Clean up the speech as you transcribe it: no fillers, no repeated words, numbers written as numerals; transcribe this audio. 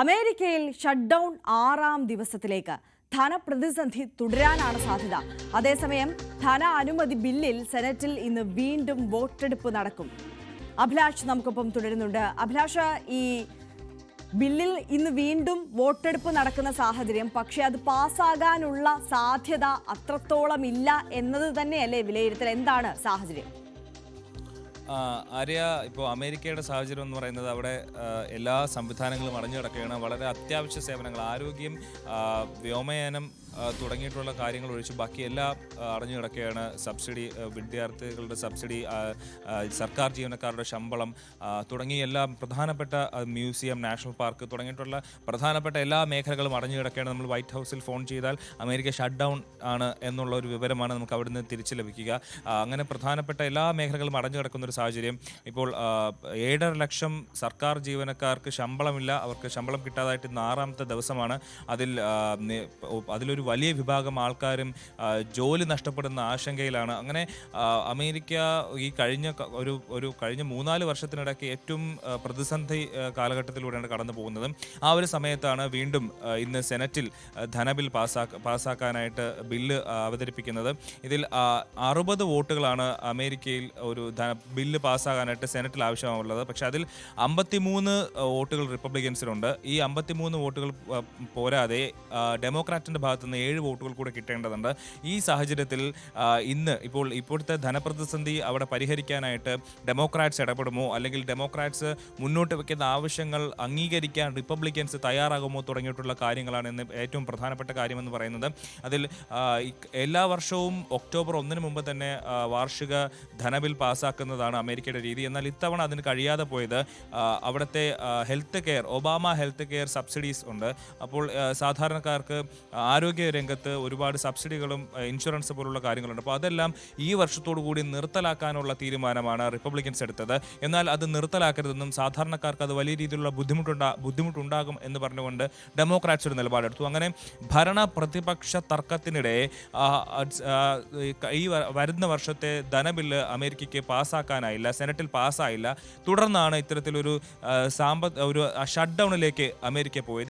അമേരിക്കയിൽ ഷട്ട്ഡൗൺ 6ാം ദിവസത്തിലേക്ക് ധനപ്രതിസന്ധി തുടരാനാണ് സാധ്യത. അതേസമയം ധന അനുമതി ബില്ലിൽ സെനറ്റിൽ ഇന്ന് വീണ്ടും വോട്ടെടുപ്പ് നടക്കും. അഭിലാഷ് നമുക്കൊപ്പം തുടരുന്നുണ്ട്. അഭിലാഷ്, ഈ ബില്ലിൽ ഇന്ന് വീണ്ടും വോട്ടെടുപ്പ് നടക്കുന്ന സാഹചര്യം, പക്ഷേ അത് പാസ്സാകാനുള്ള സാധ്യത അത്രത്തോളം ഇല്ല എന്നത് തന്നെയല്ലേ വിലയിരുത്തൽ? എന്താണ് സാഹചര്യം? ആര്യ, ഇപ്പോൾ അമേരിക്കയുടെ സാഹചര്യം എന്ന് പറയുന്നത് അവിടെ എല്ലാ സംവിധാനങ്ങളും അടഞ്ഞു കിടക്കുകയാണ്. വളരെ അത്യാവശ്യ സേവനങ്ങൾ, ആരോഗ്യം, വ്യോമയാനം തുടങ്ങിയിട്ടുള്ള കാര്യങ്ങൾ ഒഴിച്ച് ബാക്കി എല്ലാം അടഞ്ഞു കിടക്കുകയാണ്. സബ്സിഡി, വിദ്യാർത്ഥികളുടെ സബ്സിഡി, സർക്കാർ ജീവനക്കാരുടെ ശമ്പളം തുടങ്ങി എല്ലാ പ്രധാനപ്പെട്ട മ്യൂസിയം, നാഷണൽ പാർക്ക് തുടങ്ങിയിട്ടുള്ള പ്രധാനപ്പെട്ട എല്ലാ മേഖലകളും അടഞ്ഞു കിടക്കുകയാണ്. നമ്മൾ വൈറ്റ് ഹൗസിൽ ഫോൺ ചെയ്താൽ അമേരിക്ക ഷട്ട് ഡൗൺ ആണ് എന്നുള്ള ഒരു വിവരമാണ് നമുക്ക് അവിടുന്ന് തിരിച്ചു ലഭിക്കുക. അങ്ങനെ പ്രധാനപ്പെട്ട എല്ലാ മേഖലകളും അടഞ്ഞു കിടക്കുന്ന ഒരു സാഹചര്യം. ഇപ്പോൾ 7.5 ലക്ഷം സർക്കാർ ജീവനക്കാർക്ക് ശമ്പളമില്ല. അവർക്ക് ശമ്പളം കിട്ടാതായിട്ട് ഇന്ന് 6ാമത്തെ ദിവസമാണ്. അതിലൊരു വലിയ വിഭാഗം ആൾക്കാരും ജോലി നഷ്ടപ്പെടുന്ന ആശങ്കയിലാണ്. അങ്ങനെ അമേരിക്ക ഈ കഴിഞ്ഞ 3-4 വർഷത്തിനിടയ്ക്ക് ഏറ്റവും പ്രതിസന്ധി കാലഘട്ടത്തിലൂടെയാണ് കടന്നു പോകുന്നത്. ആ ഒരു സമയത്താണ് വീണ്ടും ഇന്ന് സെനറ്റിൽ ധനബിൽ പാസ്സാക്കാനായിട്ട് ബില്ല് അവതരിപ്പിക്കുന്നത്. ഇതിൽ 60 വോട്ടുകളാണ് അമേരിക്കയിൽ ഒരു ബില്ല് പാസ്സാകാനായിട്ട് സെനറ്റിൽ ആവശ്യമുള്ളത്. പക്ഷേ അതിൽ 53 വോട്ടുകൾ റിപ്പബ്ലിക്കൻസിനുണ്ട്. ഈ 53 വോട്ടുകൾ പോരാതെ ഡെമോക്രാറ്റിൻ്റെ ഭാഗത്തുനിന്ന് 7 വോട്ടുകൾ കൂടെ കിട്ടേണ്ടതുണ്ട്. ഈ സാഹചര്യത്തിൽ ഇപ്പോഴത്തെ ധനപ്രതിസന്ധി അവിടെ പരിഹരിക്കാനായിട്ട് ഡെമോക്രാറ്റ്സ് ഇടപെടുമോ, അല്ലെങ്കിൽ ഡെമോക്രാറ്റ്സ് മുന്നോട്ട് വയ്ക്കുന്ന ആവശ്യങ്ങൾ അംഗീകരിക്കാൻ റിപ്പബ്ലിക്കൻസ് തയ്യാറാകുമോ തുടങ്ങിയിട്ടുള്ള കാര്യങ്ങളാണ് ഇന്ന് ഏറ്റവും പ്രധാനപ്പെട്ട കാര്യമെന്ന് പറയുന്നത്. അതിൽ എല്ലാ വർഷവും ഒക്ടോബർ 1 മുമ്പ് തന്നെ വാർഷിക ധനബിൽ പാസ്സാക്കുന്നതാണ് അമേരിക്കയുടെ രീതി. എന്നാൽ ഇത്തവണ അതിന് കഴിയാതെ പോയത് അവിടുത്തെ health care, Obama health care subsidies ഉണ്ട്. അപ്പോൾ സാധാരണക്കാർക്ക് ആരോഗ്യ രംഗത്ത് ഒരുപാട് സബ്സിഡികളും ഇൻഷുറൻസ് പോലുള്ള കാര്യങ്ങളുണ്ട്. അപ്പോൾ അതെല്ലാം ഈ വർഷത്തോടു കൂടി നിർത്തലാക്കാനുള്ള തീരുമാനമാണ് റിപ്പബ്ലിക്കൻസ് എടുത്തത്. എന്നാൽ അത് നിർത്തലാക്കരുതെന്നും സാധാരണക്കാർക്ക് അത് വലിയ രീതിയിലുള്ള ബുദ്ധിമുട്ടുണ്ടാകും എന്ന് പറഞ്ഞുകൊണ്ട് ഡെമോക്രാറ്റ്സ് ഒരു നിലപാടെടുത്തു. അങ്ങനെ ഭരണ പ്രതിപക്ഷ തർക്കത്തിനിടെ ഈ വരുന്ന വർഷത്തെ ധനബില്ല് അമേരിക്കയ്ക്ക് പാസ്സാക്കാനായില്ല, സെനറ്റിൽ പാസ്സായില്ല. തുടർന്നാണ് ഇത്തരത്തിലൊരു ഷട്ട് ഡൗണിലേക്ക് അമേരിക്ക പോയത്.